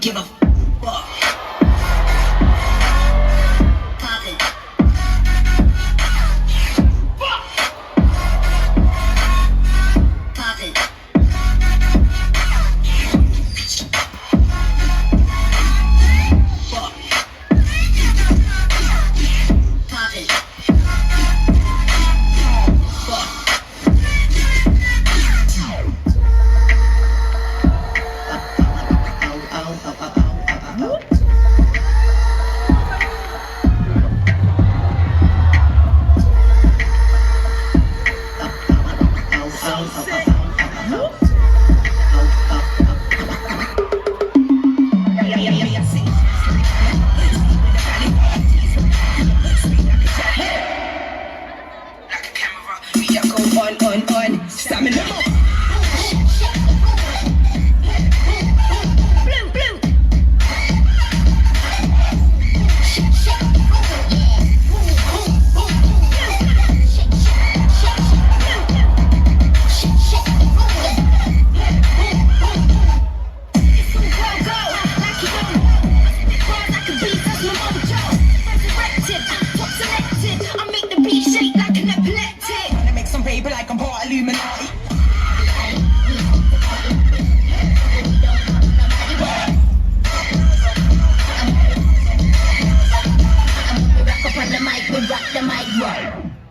give a fuck. Poppin'. Poppin'. Fuck. Poppin'. Fuck. On, stamina. Bloom, bloom. Baby, like I'm part Illuminati. Rock up on the mic, we rock the mic, right?